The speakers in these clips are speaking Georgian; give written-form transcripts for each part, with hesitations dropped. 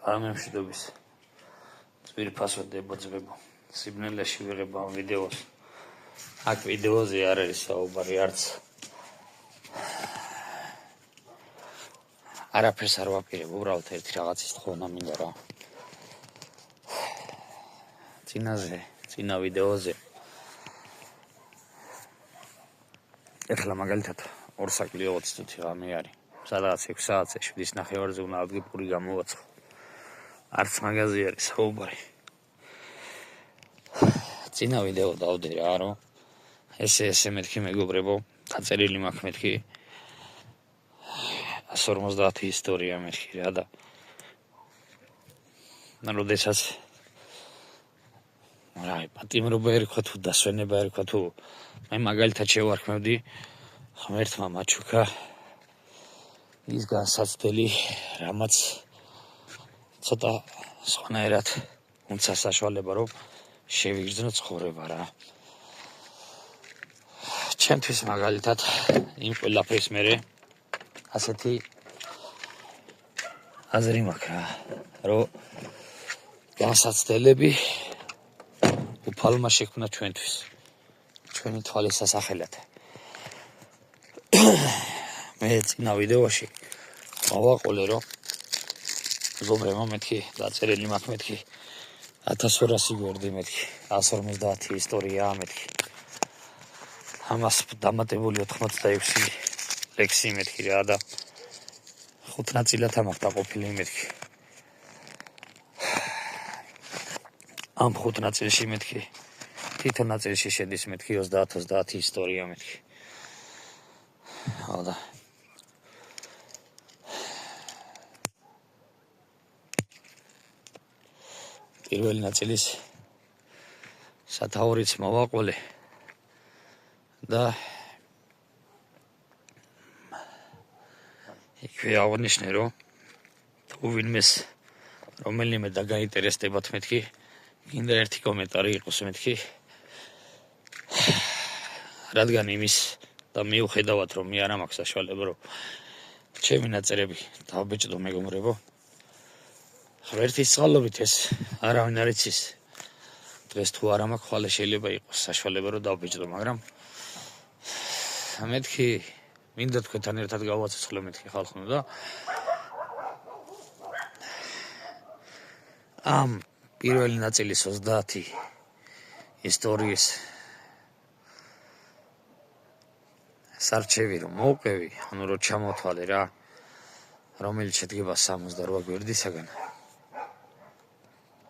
არამემშვიდობის ძვირფასო დებოძბებო სიბნელეში ვიღებ ამ ვიდეოს. აქ ვიდეოზე არ არის საუბარი არც არაფერს არ ვაპირებ, უბრალოდ ერთი რაღაცის თხოვნა მინდა რა. წინა ვიდეოზე ეხლა მაგალითად 2 საკლი 20 წუთი ღამე არის. სადღაც 6 საათზე 7:30-ზე უნდა ადგე პური გამოვაცხო. არც მაგაზე არის საუბარი. წინა ვიდეო დავდე რა, რომ ესე მეთქი მეგობრებო, დაწერილი მაქვს მეთქი 150 ისტორია მეთქი რა და როდესაც პატიმრობა ერქვა თუ დასვენება ერქვა თუ მე მაგალითად შევარქმევდი ღმერთმა მაჩუქა ის განსაცდელი რამაც ცოტა სხვანაირად უნდა საშუალება რომ შევიგრძნო ცხოვრება რა. ჩემთვის მაგალითად იმ ყველაფრის მერე ასეთი აზრი მაქვს რა, რომ განსაცდელები უფალმა შექმნა ჩვენთვის, ჩვენი თვალის სასახელად. მე წინა ვიდეოში მოვაყოლე რომ მეგობრებო მეთქი დაწერილი მაქვს მეთქი 1200 გვერდი მეთქი 150 ისტორია მეთქი ამას დამატებული 86 ლექსი მეთქი რა და 5 ნაწილად ამახ დაყოფილი მეთქი. ამ 5 ნაწილში მეთქი თითო ნაწილში შედის მეთქი 30 ისტორია მეთქი. და პირველი ნაწილის სათაურიც მოვაყოლე და იქვე აღნიშნე რომ თუ ვინმეს რომელიმე დაგაინტერესდებათ მეთქი გინდა ერთი კომენტარი იყოს მეთქი რადგან იმის და მიუხედავად რომ მე არ მაქვს საშუალება რომ ჩემი ნაწერები დავბეჭდო მეგობრებო ღმერთის წყალობით ეს არავინ არ იცის დღეს თუ არა მაქვს ხვალე შეიძლება იყოს საშუალება რომ დავბეჭდო მაგრამ მეთქი მინდა თქვენთან ერთად გავაცოცხლო მეთქი ხალხო და ამ პირველი ნაწილის 30 ისტორიის სარჩევი რომ მოვყევი, ანუ რომ ჩამოთვალე რა, რომელიც შედგება 68 გვერდისაგან.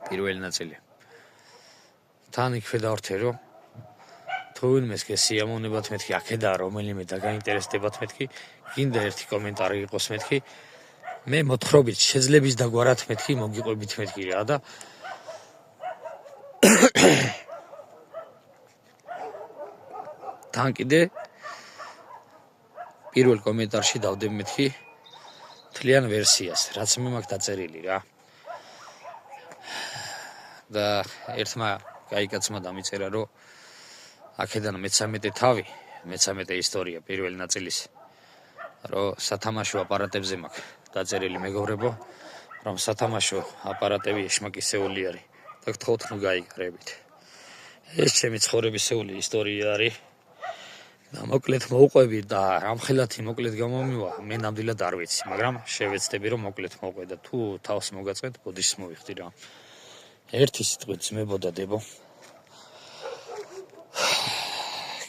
პირველი ნაწილი. თან იქვე დავრთე რომ თუ ვინმეს გესიამოვნებათ მეთქი აქედა რომელიმე დაგაინტერესდებათ მეთქი, გინდა ერთი კომენტარი იყოს მეთქი, მე მოთხრობით შეძლების დაგვარად მეთქი მოგიყვებით მეთქი რა და თან კიდე პირველ კომენტარში დავდებ მეთქი მთლიან ვერსიას, რაც მე მაქვს დაწერილი რა. და ერთმა კაიკაცმა დამიწერა რომ აქედან მე-13 თავი, მე-13 ისტორია პირველი ნაწილის რომ სათამაშო აპარატებზე მაქვს დაწერილი მეგობრებო, რომ სათამაშო აპარატები ეშმაკისეული არის და გთხოვთ ნუ გაიგრებით. ეს ჩემი ცხოვრებისეული ისტორია არის. და მოკლედ მოვყვები და რამხელათი მოკლედ გამომივა, მე ნამდვილად არ ვიცი, მაგრამ შევეცდები რომ მოკლედ მოვყვე და თუ თავს მოგაწყეთ, ბოდიშს მოვიხდი რა. ერთი სიტყვით ძმებოდა დებო.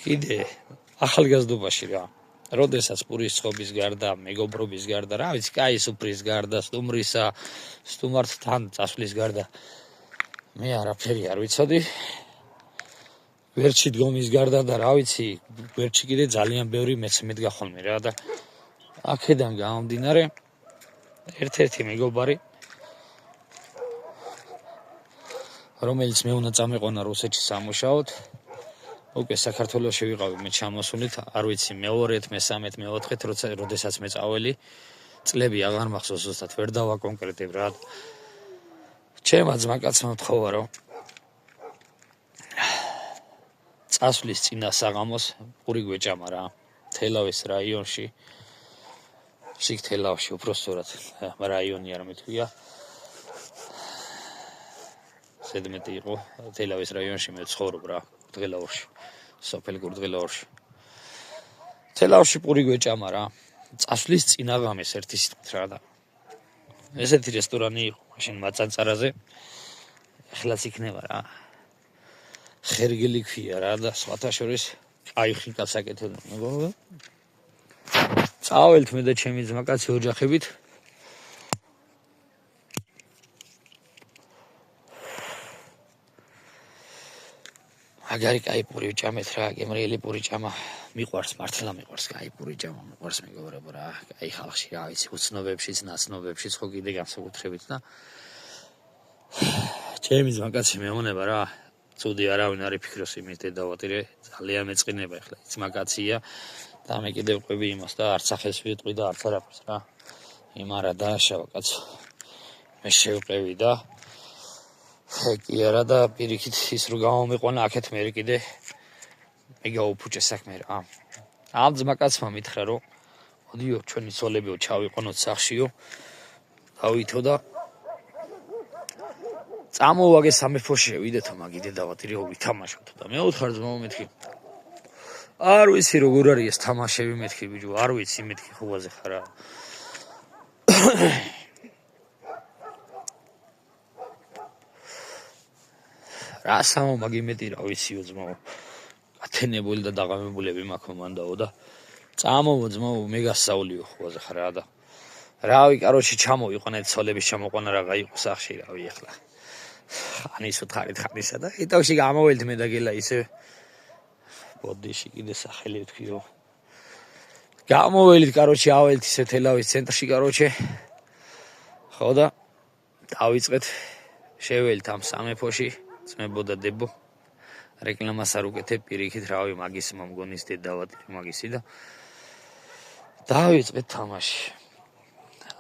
კიდე ახალგაზრდობაში რა. როდესაც პურის ცხობის გარდა, მეგობრობის გარდა, რა ვიცი, კაი სუფრის გარდა, სტუმრისა, სტუმართთან წასვლის გარდა მე არაფერი არ ვიცოდი. გვერდში დგომის გარდა და რა ვიცი, გვერდში კიდე ძალიან ბევრი მეცემედგა ხოლმე რა და აქედან გამომდინარე ერთ-ერთი მეგობარი რომელიც მე უნდა წამეყვანა რუსეთში სამუშაოდ უკვე საქართველოში ვიყავი მე ჩამოსულით არ ვიცი მე-2-ეთ, მე-3-ეთ, მე-4-ეთ როდესაც მე წაველი წლები აღარ მახსოვს ზუსტად ვერ დავაკონკრეტებ რა ჩემმა ძმაკაცმა მთხოვა რომ წასვლის წინა საღამოს პური გვეჭამა რა თელავის რაიონში სიქ თელავში უფრო სწორად რაიონი არ მეთქვია ზედმეტი იყო თელავის რაიონში მე ცხოვრობ რა გურდღელაურში სოფელ გურდღელაურში თელაურში პური გვეჭამა რა წასვლის წინა ღამეს ერთი სიტყვით რა და ესეთი რესტორანი იყო მაშინ მაწანწარაზე ახლაც იქნება რა ხერგელი ქვია რა და სხვათა შორის აი ხიკას აკეთებდნენ მეგობრებო წავალთ მე და ჩემი ძმაკაცი ოჯახებით მაგარი კაი პური ვჭამეთ რა გემრიელი პური ჭამა მიყვარს მართლა მიყვარს კაი პური ჭამა მიყვარს მეგობრებო რა კაი ხალხში რა ვიცი უცნობებშიც ნაცნობებშიც ხო კიდე განსაკუთრებით და ჩემი ძმაკაცი მეუნება რა ცუდი არავინ არ იფიქროს იმის დედავატირე ძალიან მეწყინება ახლა ძმაკაცია და მე კიდე ვყვები იმას და არც ახელს ვიტყვი და არც არაფერს რა იმარა დააშავა კაცო მე შევყევი და კი არა და პირიქით ის რო გამომიყვანა აქეთ მე კიდე მე გაუფუჭე საქმე რა ამ ძმაკაცმა მითხრა რომ მოდიო ჩვენი ცოლებიო ჩავიყვანოთ სახშიო დავითო და წამოვაგე სამეფოში ვიდეთო მაგი დედავატირე ვითამაშოთ და მე უთხარ ძმაო მეთქი არ ვიცი როგორ არის ეს თამაშები მეთქი ბიჭო არ ვიცი მეთქი ხუბაზე ხარა რა სამო მაგი მეტი რა ვიციო ძმაო ათენებული და დაღამებულები მაქვს მომანდაო და წამოვო ძმაო მე გასწავლიო ხუბაზე ხარა და რავი კაროჩი ჩამოვიყვანეთ ცოლების ჩამოყვანა რაღა იყო სახში რავი ახლა ხანის უთხარით ხანისა და იტავში გამოველთ მე და გელა ისე ბოდიში კიდე სახელი ვთქიო გამოველით კაროჩი აველთ ისე თელავის ცენტრში კაროჩე ხო და დავიწყეთ შეველთ ამ სამეფოში ძმებო და დებო რეკლამას არ უკეთებ პირიქით რავი მაგის მომგონის დედავატირე მაგისი და დავიწყეთ თამაში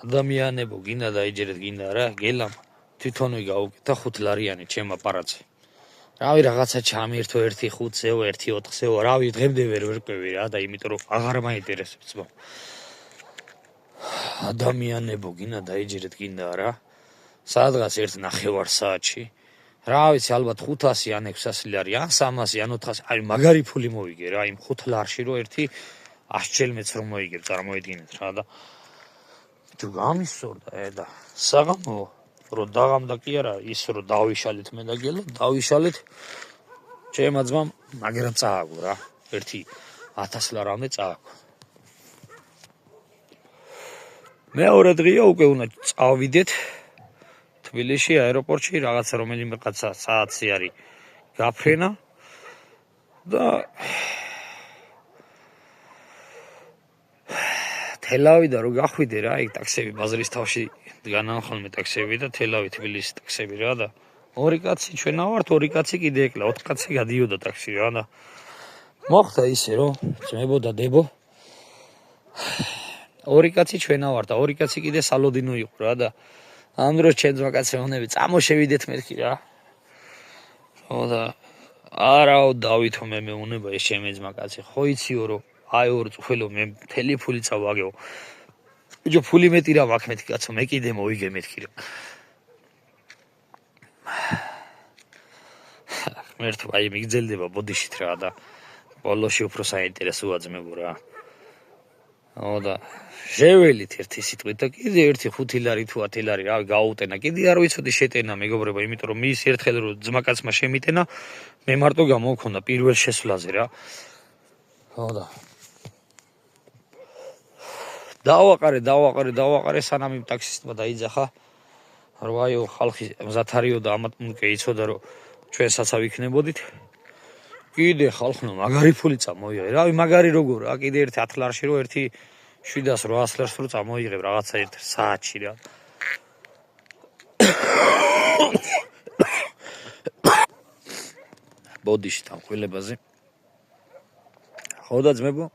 ადამიანებო გინდა დაიჯერეთ გინდა რა გელამ თვითონვე გაუკეთა 5 ლარიანი ჩემ აპარატზე რავი რაღაცა ჩამირთო 1.5-ეო 1.4-ეო რავი დღემდე ვერ ვერკვევი რა და იმიტომ რომ აღარ მაინტერესებს ძმაო ადამიანებო გინდა დაიჯერეთ გინდა რა სადღაც 1.5 საათში რა ვიცი ალბათ 500 ან 600 ლარი ან 300 ან 400 აი მაგარი ფული მოვიგე რა იმ 5 ლარში რო ერთი 100 ჯელმეც რომ მოიგებ წარმოიდგინეთ რა და თუ გამისორდა და საღამო რო დაღამდა კი არა ის რო დავიშალეთ მე და გელა დავიშალეთ ჩემმა ძმამ მაგრამ წააგო რა ერთი 1000 ლარამდე წააგო მეორე დღეა უკვე უნდა წავიდეთ თბილისში აეროპორტში რაღაცა რომელიმე კაცსა საათი არის გაფრენა და თელავიდან რო გახვიდე რა იქ ტაქსები ბაზრის თავში დგანან ხოლმე ტაქსები და თელავი თბილისის ტაქსები რა და ორი კაცი ჩვენა ვართ ორი კაცი კიდე ეკლა 4 კაცი გადიოდა ტაქსი რა და მოხდა ისე რომ ძმებო და დებო ორი კაცი ჩვენა ვართ და ორი კაცი კიდე სალოდინო იყო რა და ამ დროს ჩემ ძმაკაცებონები წამოშევიდეთ მეთქი რა ხო და არაო დავითო მე მეუნება ეს ჩემი ძმაკაცი ხო იციო რომ აი ორ წუხელო მე მთელი ფული წავაგეო ბიჭო ფული მეტი რა მაქვს მეთქი კაცო მე კიდე მოვიგე მეთქი რა მერტო აი მიგძელდება ბოდიშით რა და ბოლოში უფრო საინტერესოა ძმებო რა ო და შეველით ერთი სიტყვით და კიდე ერთი 5 ლარი თუ 10 ლარი რავი გაუტენა კიდე არ ვიცოდი შეტენა მეგობრებო იმიტომ რომ მის ერთხელ რომ ძმაკაცმა შემიტენა მე მარტო გამოვქონდა პირველ შესვლაზე რა ო და დავაყარე სანამ იმ ტაქსისტმა დაიძახა რომ აიო ხალხი მზათარიო და ამათ მუნკე იცოდა რომ ჩვენსაც ავიქნებოდით კიდე ხალხმა მაგარი ფული წამოიღე რავი მაგარი როგორ რა კიდე ერთი 10 ლარში რო ერთი 700-800 ლარს რო წამოიღებ რაღაცა ერთ საათში რა ბოდიში დამხვილებაზე ხო და ძმებო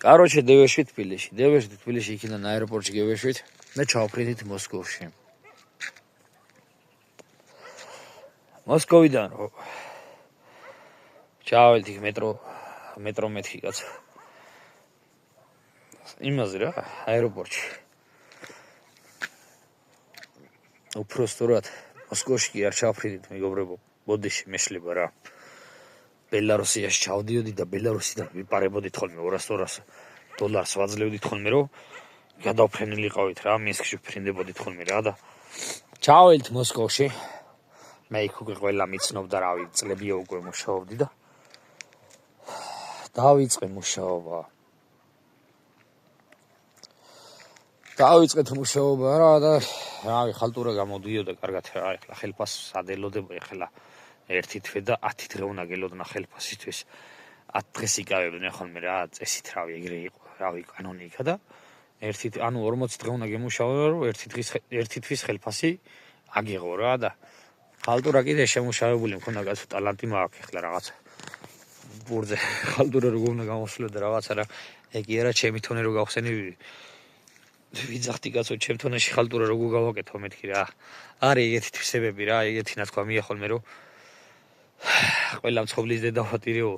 კაროჩე დევეშვით თბილისში იქიდან აეროპორტში გევეშვით და ჩავფრინდით მოსკოვში მოსკოვიდან რო ჩავალთ იქ მეტრო მეთქი კაცო იმაზე რა აეროპორტში უფრო სწორად მოსკოვში კი არ ჩავფრინდით მეგობრებო, ბოდიში მეშლება რა. ბელარუსიაში ჩავდიოდი და ბელარუსიდან ვიპარებოდით ხოლმე 200 დოლარს ვაძლევდით ხოლმე, რომ გადავფრენილი ყავით რა, მინსკში ვფრინდებოდით ხოლმე რა და ჩავედით მოსკოვში. მე იქ უკვე ყველა მიცნობდა, რავი, წლებია უკვე მუშაობდი და დავიწყე მუშაობა. დავიწყეთ მუშაობა რა და რავი, ხალტურა გამოდიოდა კარგად რა, ეხლა ხელფას ადელოდება, ეხლა ერთი თვე და 10 დღე უნდა გელოდნა ხელფასისთვის. 10 დღეს იკავებდნენ ხოლმე რა, წესით რავი, ეგრე იყო, რავი, კანონი იქა და 40 დღე უნდა გემუშაო, რომ ერთი თვის ხელფასი აგიღო რა და ხალტურა კიდე შემუშავებული მქონდა, კაცო, ტალანტი მაქვს ეხლა რაღაცა. ბურთზე ხალტურა როგორ უნდა გამოსულა და რაღაცა რა, ეგ არა ჩემი თონე რო გავხსენი. ვიძახდი კაცო, ჩემ თონეში ხალტურა როგორ გავაკეთო მეთქი რა. არის ეგეთი თვისებები რა, ეგეთი ნათქვამია ხოლმე რომ ყველა მწყობლის დედავატირეო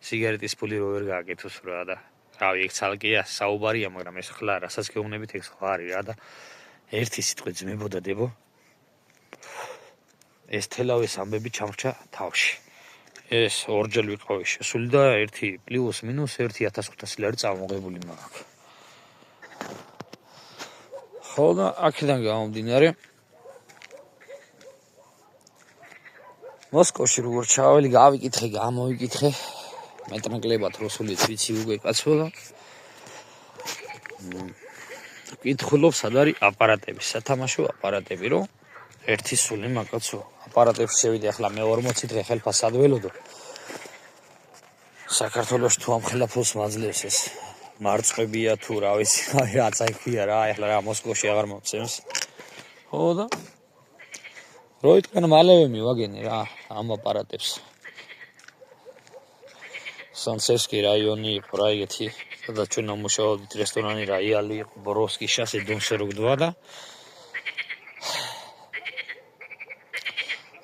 სიგარეტის ფული რო ვერ გააკეთოს რა და რავი, ეგ ცალკეა საუბარია, მაგრამ ეს ხლა რასაც გეუბნებით ეგ სხვა არის რა და ერთი სიტყვით ძმებოდა დებო. ეს თელავის ამბები ჩამრჩა თავში. ეს ორჯერ ვიყავი შესული და 1 პლუს მინუს 1500 ლარი წამოღებული მაქვს. ხო და აქედან გამომდინარე მოსკოვში როგორ ჩაველი, გავიკითხე, გამოვიკითხე. მეტნაკლებად რუსულიც ვიცი უკვე კაცო და ვკითხულობ, სად არის აპარატები, სათამაშო აპარატები, რომ ერთი სული მაგაცო აპარატებში შევიდე. ახლა მე 40 დღე ხელფასს ადველოდო. საქართველოში თუ ამ ხელაფოს მაძლევს ეს მარწყებია თუ რა ვიცი, რაცა იქია რა, ახლა რა მოსკოვში აღარ მომწევს. ხო და როიტყვენ მალევე მივაგენი რა ამ აპარატებს. სანსევსკი რაიონი იყო რა ეგეთი, სადაც ჩვენ მუშაობდით, რესტორანი რა იალი იყო, ბოროვსკი შასე დონსე რო გდვა და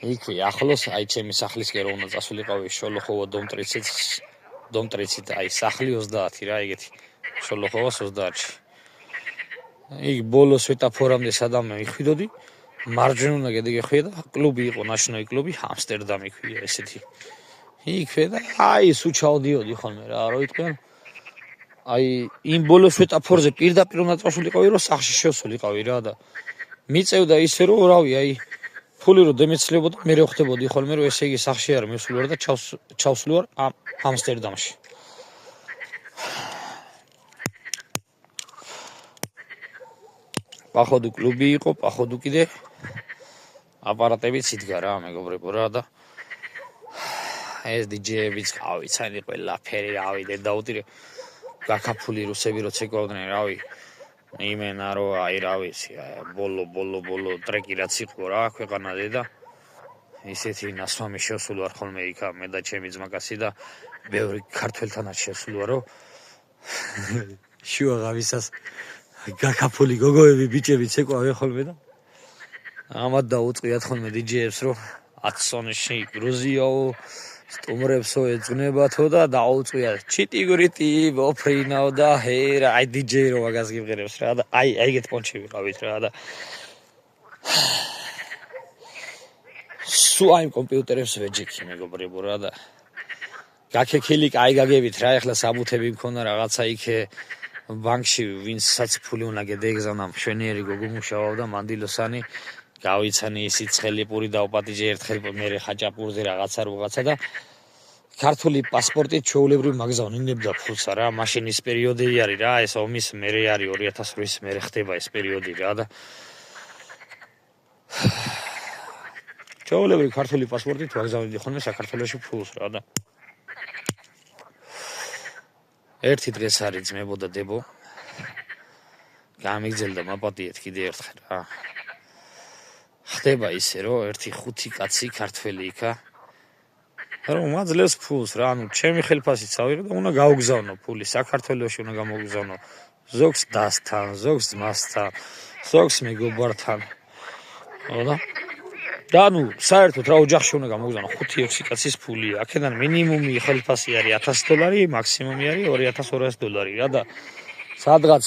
იქვე ახლოს, აი ჩემი სახლისკენ რო უნდა წასულიყავი შოლოხოვო დომტრიცით, აი სახლი 30 რა ეგეთი, შოლოხოვას 30-ში. იქ ბოლოს სვეტაფორამდე სადამე იხვიდოდი, მარჯვენა უნდა გეხვია და კლუბი იყო, ნაშინოი კლუბი, ამსტერდამი ქვია ესეთი. იქვე და აი სულ ჩავდიოდი ხოლმე რა, რო იტყვიან. აი იმ ბოლოს სვეტაფორზე პირდაპირ უნდა წასულიყავი, რომ სახლში შევსულიყავი რა და მიწევდა ისე რომ რავი, აი ფული რო დემეცლებოდა, მე რო ხდებოდი ხოლმე, რომ ესე იგი სახლში არ მივსული ვარ და ჩავსული ვარ ამსტერდამში. პახოვდუ კლუბი იყო, პახოვდუ კიდე აპარატებიც იდგა რა, მეგობრებო რა და ეს დიჯეებიც ყავით, საერთოდ ყველაფერი რავი, დედაუტირე გაქაფული რუსები რო ცეკვავდნენ რავი. იმენა რო აი რა ვიცი, ბოლო ტრეკი რაც იყო რა ქვეყანაზე და ისეთი ნასვამი შევსული ვარ ხოლმე იქა, მე და ჩემი ძმაკაცი და ბევრი ქართველთანაც შევსული ვარ, რომ შუაღავისას გაქაფული გოგოები, ბიჭები ცეკვავენ ხოლმე და ამათ დაუწყიათ ხოლმე დიჯეებს, რომ აცონში გრუზიაო სტუმრებსო ეძღვნებათო და დაუწყიათ ჩიტიგრიტი ვოფრინავ და ჰერა, აი დიჯეი რო მაგას გიყერებს რა და აი ეგეთ პონჩი ვიყავით რა და სულ აი კომპიუტერებს ვეჯიქი მეგობრებო რა და გაქექილი კაი გაგებით რა, ეხლა საბუთები მქონა რაღაცა იქე ბანკში, ვინცაც ფული უნდა გედეეგზავნა, მშვენიერი გოგო მუშაობდა მანდილოსანი, გავიცანი სიცხელი პური დაუპატიჟე ერთხელ მე ხაჭაპურზე რაღაცა და ქართული პასპორტით ჩვეულებრივ მაგზავნინებდა ფულსა რა, მაშინ ის პერიოდი არის რა, ეს ომის მერე არის 2008-ის მერე ხდება ეს პერიოდი რა და ჩვეულებრივ ქართული პასპორტით ვაგზავნიდი ხოლმე საქართველოში ფულს რა და ერთი დღეს არის ძმებოდა დებო, გამიგზელდა მაპატიეთ კიდე ერთხელ რა. ხდება ისე რომ ერთი 5 კაცი ქართველი იქა რომ მაძლევს ფულს რა, ანუ ჩემი ხელფასით ავიღე და უნდა გავგზავნო ფული საქართველოში, უნდა გამოგზავნო ზოგს დასთან, ზოგს ძმასთან, ზოგს მეგობართან. და ანუ საერთოდ რა ოჯახში უნდა გამოგზავნო 5-6 კაცის ფულია. აქედან მინიმუმი ხელფასი არის $1000, მაქსიმუმი არის $2200 რა და სადღაც